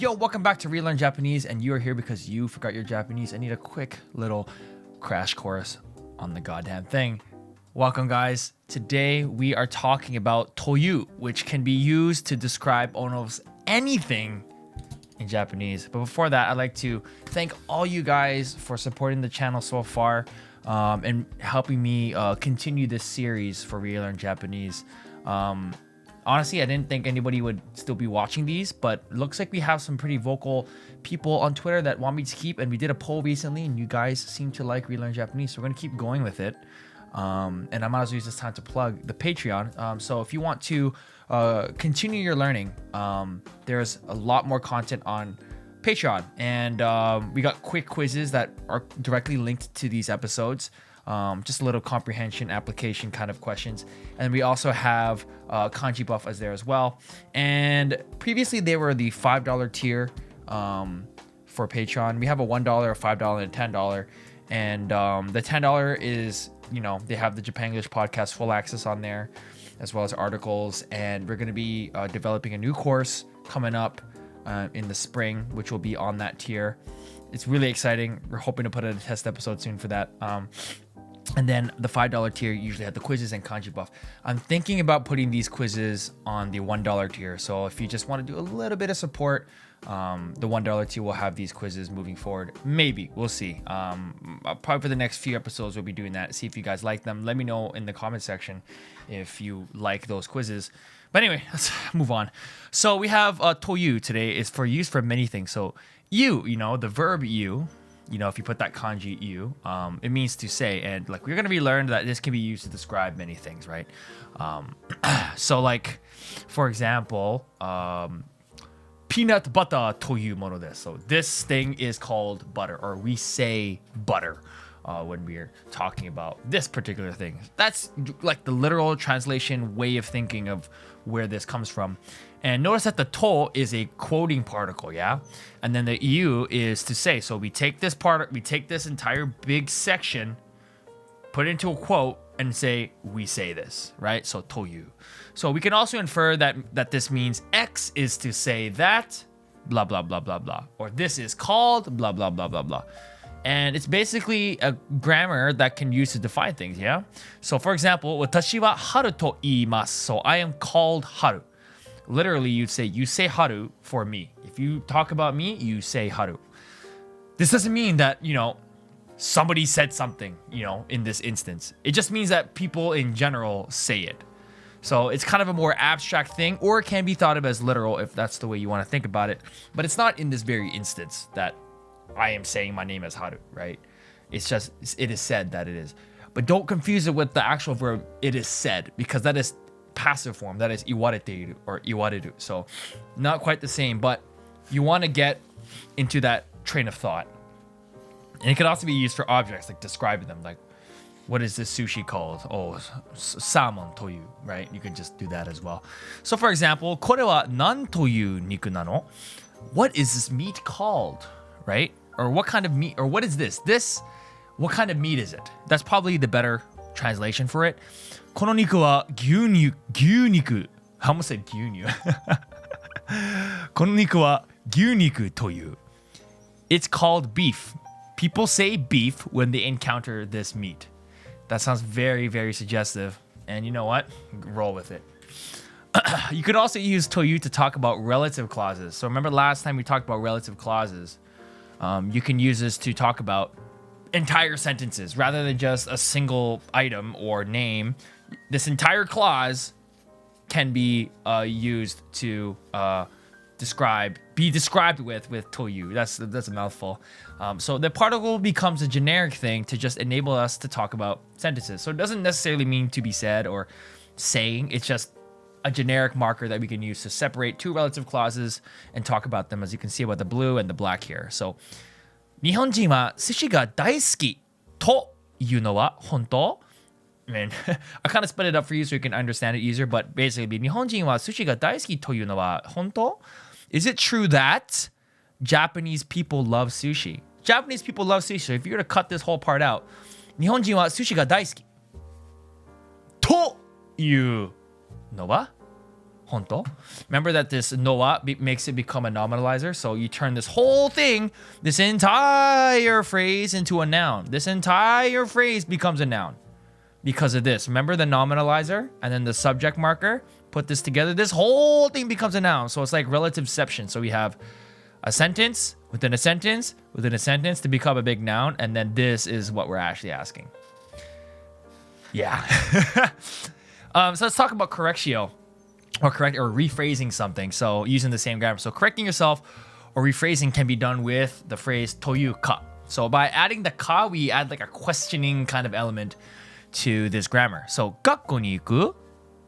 Yo, welcome back to Relearn Japanese, and you are here because you forgot your Japanese and need a quick little crash course on the goddamn thing. Welcome, guys. Today we are talking about Toyu, which can be used to describe almost anything in Japanese. But before that, I'd like to thank all you guys for supporting the channel so far and helping me continue this series for Relearn Japanese. Honestly, I didn't think anybody would still be watching these, but it looks like we have some pretty vocal people on Twitter that want me to keep, and we did a poll recently, and you guys seem to like Relearn Japanese, so we're going to keep going with it. And I might as well use this time to plug the Patreon. So if you want to continue your learning, there's a lot more content on Patreon, and we got quick quizzes that are directly linked to these episodes. Just a little comprehension application kind of questions, and we also have kanji buff as there as well. And previously they were the $5 tier for Patreon. We have a $1, a $5, and a $10, and the $10 is, you know, they have the Japanglish podcast full access on there, as well as articles. And we're going to be developing a new course coming up in the spring, which will be on that tier. It's really exciting. We're hoping to put out a test episode soon for that. And then the $5 tier usually had the quizzes and kanji buff. I'm thinking about putting these quizzes on the $1 tier. So if you just want to do a little bit of support, the $1 tier will have these quizzes moving forward. Maybe, we'll see. Probably for the next few episodes, we'll be doing that. See if you guys like them. Let me know in the comment section if you like those quizzes. But anyway, let's move on. So we have Toyu today. Is for use for many things. So you know, the verb you, if you put that kanji you, it means to say. And like, we're going to be learned that this can be used to describe many things, right? So like, for example, peanut butter toyu mono desu. So this thing is called butter, or we say butter when we're talking about this particular thing. That's like the literal translation way of thinking of where this comes from. And notice that the to is a quoting particle, yeah? And then the you is to say. So we take this part, we take this entire big section, put it into a quote, and say, we say this, right? So toyu. So we can also infer that this means X is to say that, blah, blah, blah, blah, blah. Or this is called, blah, blah, blah, blah, blah. And it's basically a grammar that can use to define things, yeah? So for example, watashi wa Haru to iimasu. So I am called Haru. Literally, you say Haru for me. If you talk about me, you say Haru. This doesn't mean that, somebody said something, in this instance. It just means that people in general say it. So it's kind of a more abstract thing, or it can be thought of as literal if that's the way you want to think about it. But it's not in this very instance that I am saying my name as Haru, right? It's just, it is said that it is. But don't confuse it with the actual verb, it is said, because that is passive form. That is iwareteiru or iwareru. So not quite the same, but you want to get into that train of thought. And it can also be used for objects, like describing them. Like, what is this sushi called? Oh, salmon toyu, right? You can just do that as well. So for example, これは何という肉なの? What is this meat called, right? Or what kind of meat, or what is this? What kind of meat is it? That's probably the better translation for it. この肉は牛肉. I almost said 牛乳. この肉は牛肉という. It's called beef. People say beef when they encounter this meat. That sounds very, very suggestive. And you know what? Roll with it. You could also use toyu to talk about relative clauses. So remember last time we talked about relative clauses. You can use this to talk about entire sentences rather than just a single item or name. This entire clause can be used to be described with toyu. That's a mouthful. So the particle becomes a generic thing to just enable us to talk about sentences. So it doesn't necessarily mean to be said or saying. It's just a generic marker that we can use to separate two relative clauses and talk about them, as you can see about the blue and the black here. So 日本人は寿司が大好きというのは本当? Man, I kind of split it up for you so you can understand it easier, but basically 日本人は寿司が大好きというのは本当? Is it true that Japanese people love sushi? Japanese people love sushi. So if you were to cut this whole part out, 日本人は寿司が大好きというのは honto. Remember that this no wa makes it become a nominalizer. So you turn this whole thing, this entire phrase into a noun. This entire phrase becomes a noun because of this. Remember the nominalizer and then the subject marker? Put this together. This whole thing becomes a noun. So it's like relativeception. So we have a sentence within a sentence within a sentence to become a big noun. And then this is what we're actually asking. Yeah. So let's talk about correctio or rephrasing something. So using the same grammar. So correcting yourself or rephrasing can be done with the phrase toyu ka. So by adding the ka, we add like a questioning kind of element to this grammar. So 学校に行く?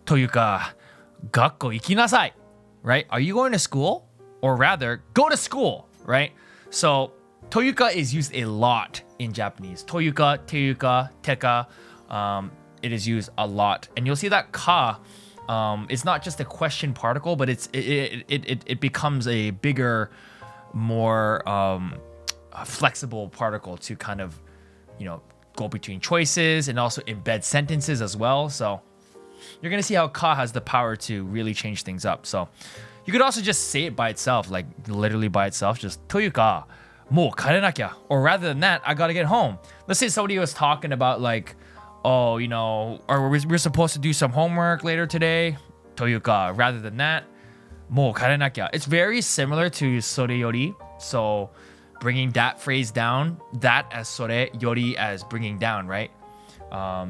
というか学校行きなさい. Right? Are you going to school? Or rather, go to school, right? So toyuka is used a lot in Japanese. Toyuka, teyuka, teka. It is used a lot. And you'll see that ka it's not just a question particle, but it becomes a bigger, more flexible particle to kind of, go between choices and also embed sentences as well. So you're going to see how ka has the power to really change things up. So you could also just say it by itself, like literally by itself, just toyuka, mo karenakia. Or rather than that, I got to get home. Let's say somebody was talking about like, oh, or we're supposed to do some homework later today. Toyuka. Rather than that, mo karenakia. It's very similar to sore yori. So bringing that phrase down, that as sore, yori as bringing down, right?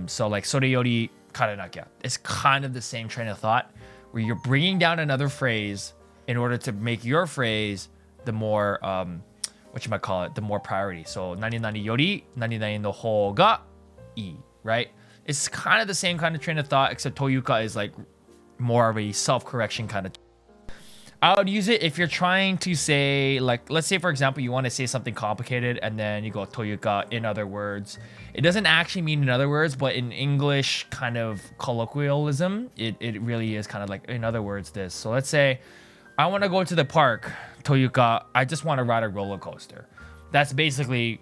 So like sore yori karenakia. It's kind of the same train of thought where you're bringing down another phrase in order to make your phrase the more, the more priority. So nani nani yori, nani nani no hou ga ii. Right? It's kind of the same kind of train of thought, except toyuka is like more of a self-correction kind of. I would use it if you're trying to say, like, let's say, for example, you want to say something complicated and then you go toyuka, in other words. It doesn't actually mean in other words, but in English kind of colloquialism, it really is kind of like, in other words, this. So let's say, I want to go to the park, toyuka, I just want to ride a roller coaster. That's basically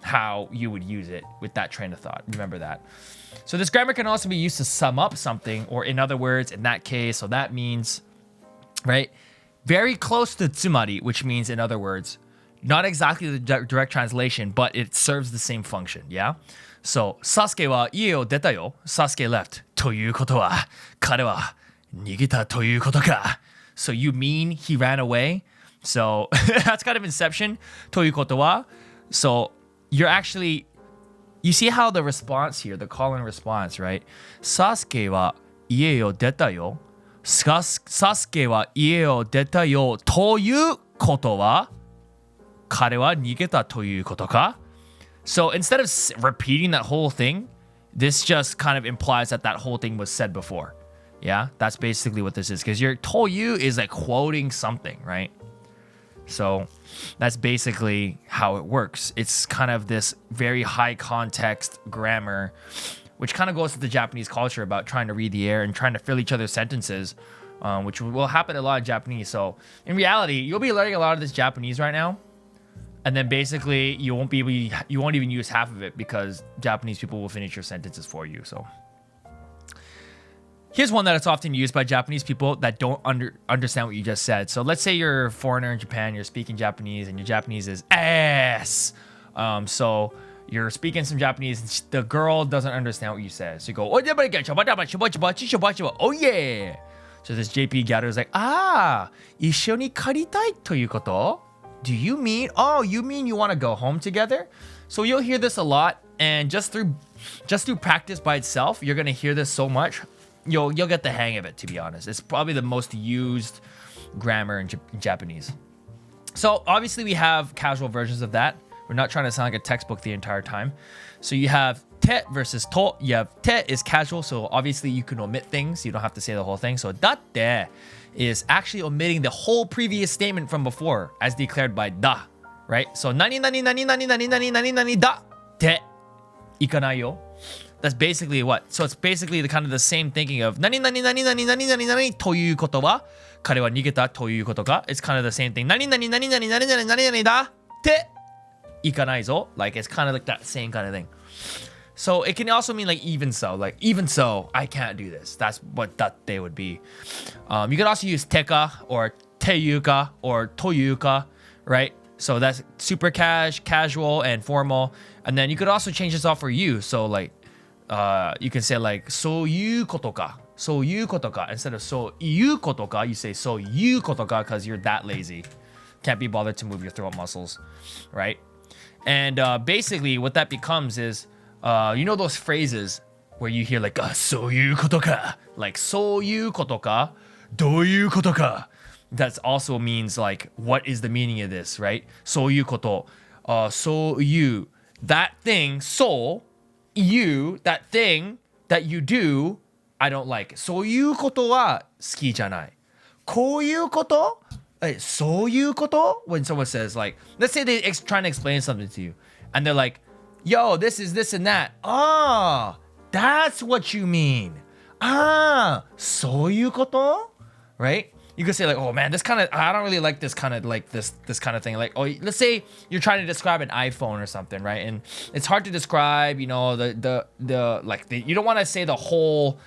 how you would use it with that train of thought. Remember that. So this grammar can also be used to sum up something, or in other words, in that case, so that means, right, very close to tsumari, which means in other words, not exactly the direct translation, but it serves the same function, yeah? So, Sasuke wa ie o deta yo. Sasuke left. Toyu koto wa, kare wa nigeta toyu koto ka. So you mean he ran away? So that's kind of inception. Toyu koto wa. So you're actually, you see how the response here, the call and response, right? Sasuke wa ie o deta yo. Sasuke wa ie o deta yo toyu koto wa kare wa nigeta toyu koto ka? So instead of repeating that whole thing, this just kind of implies that that whole thing was said before. Yeah, that's basically what this is, because your toyu is like quoting something, right? So that's basically how it works. It's kind of this very high context grammar, which kind of goes to the Japanese culture about trying to read the air and trying to fill each other's sentences, which will happen a lot in Japanese. So in reality, you'll be learning a lot of this Japanese right now, and then basically you won't even use half of it because Japanese people will finish your sentences for you. So here's one that it's often used by Japanese people that don't understand what you just said. So let's say you're a foreigner in Japan, you're speaking Japanese, and your Japanese is ass. So you're speaking some Japanese, and the girl doesn't understand what you said. So you go, oh yeah. So this JP gatherer is like, issho ni karitai toyu koto? Do you mean, you mean you want to go home together? So you'll hear this a lot, and just through practice by itself, you're gonna hear this so much. You'll get the hang of it, to be honest. It's probably the most used grammar in Japanese. So obviously we have casual versions of that. We're not trying to sound like a textbook the entire time. So you have te versus to. You have te is casual, so obviously you can omit things. You don't have to say the whole thing. So datte is actually omitting the whole previous statement from before, as declared by da, right? So nani nani nani nani nani nani nani nani da te ikanai yo. That's basically what. So it's basically the kind of the same thinking of nani nani nani nani nani nani nani toyu koto wa kare wa nigeta toyu koto ka. It's kind of the same thing. Nani nani nani nani nani nani nani nani da te ikanai zo. Like it's kind of like that same kind of thing. So it can also mean like even so, I can't do this. That's what that day would be. You could also use teka or teyuka or toyuka, right? So that's super casual and formal. And then you could also change this off for you. So like, you can say like, so you koto ka. So you koto ka. Instead of so you koto ka, you say so you koto ka because you're that lazy. Can't be bothered to move your throat muscles, right? And basically what that becomes is, you know those phrases where you hear like, so you koto ka? Like, so you koto ka? Do you koto ka? That also means like, what is the meaning of this, right? So you koto. So you. That thing, so you, that thing that you do, I don't like. そういうことは好きじゃない。こういうこと? So you koto? When someone says like, let's say they're trying to explain something to you and they're like, yo, this is this and that. Ah, that's what you mean. Ah, so you koto? Right? You could say like, oh man, I don't really like this kind of thing. Like, oh, let's say you're trying to describe an iPhone or something, right? And it's hard to describe, you know, you don't want to say the whole,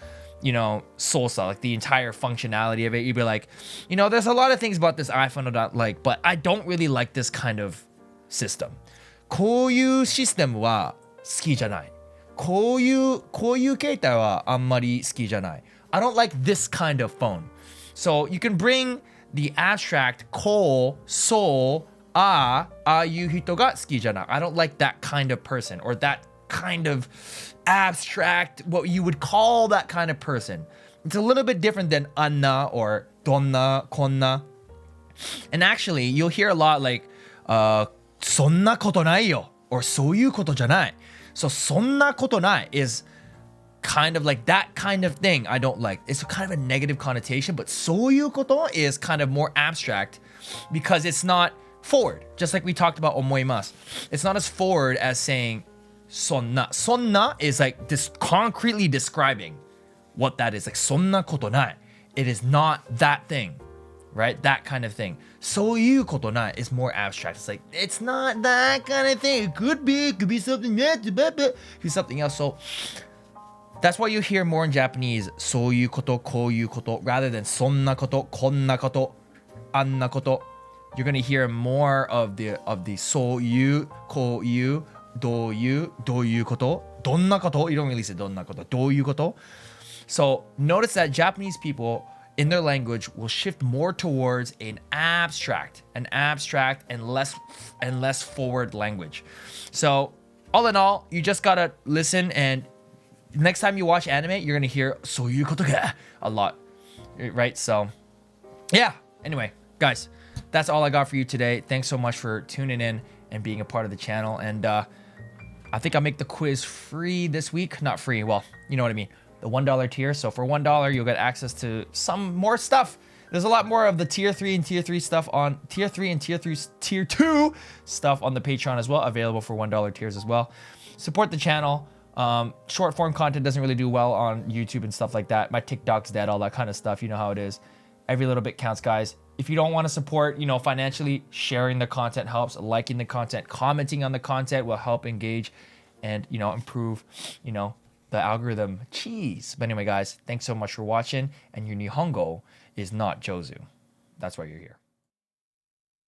you know, sosa, like the entire functionality of it. You'd be like, you know, there's a lot of things about this iPhone I don't like, but I don't really like this kind of system. こういうシステムは好きじゃない。こういう携帯はあんまり好きじゃない。I don't like this kind of phone. So you can bring the abstract こう、そう、ああいう人が好きじゃない。I don't like that kind of person or that kind of abstract, what you would call that kind of person. It's a little bit different than anna or donna, konna. And actually, you'll hear a lot like, そんなことないよ or そういうことじゃない. So そんなことない is kind of like that kind of thing I don't like. It's kind of a negative connotation, but そういうこと is kind of more abstract because it's not forward. Just like we talked about 思います. It's not as forward as saying そんな. そんな is like this concretely describing what that is. Like そんなことない. It is not that thing, right? That kind of thing. そういうことない is more abstract. It's like, it's not that kind of thing. It could be something else, it could be something else. So that's why you hear more in Japanese そういうことこういうこと rather than そんなことこんなことあんなこと. You're gonna hear more of the そういうこういうどういうことどんなこと You don't really say どんなことどういうこと So notice that Japanese people in their language will shift more towards an abstract and less forward language. So all in all, you just gotta listen, and next time you watch anime, you're gonna hear そういうことか a lot, right? So yeah, anyway, guys, that's all I got for you today. Thanks so much for tuning in and being a part of the channel. And I think I'll make the quiz free this week. Not free, well, you know what I mean. The $1 tier. So for $1, you'll get access to some more stuff. There's a lot more of the tier 3 and tier 3 stuff on tier 3 and tier 2 stuff on the Patreon as well, available for $1 tiers as well. Support the channel. Short form content doesn't really do well on YouTube and stuff like that. My TikTok's dead, all that kind of stuff. You know how it is. Every little bit counts, guys. If you don't want to support, you know, financially, sharing the content helps. Liking the content, commenting on the content will help engage and, you know, improve, you know, the algorithm. Cheese. But anyway, guys, thanks so much for watching. And your Nihongo is not Jozu. That's why you're here.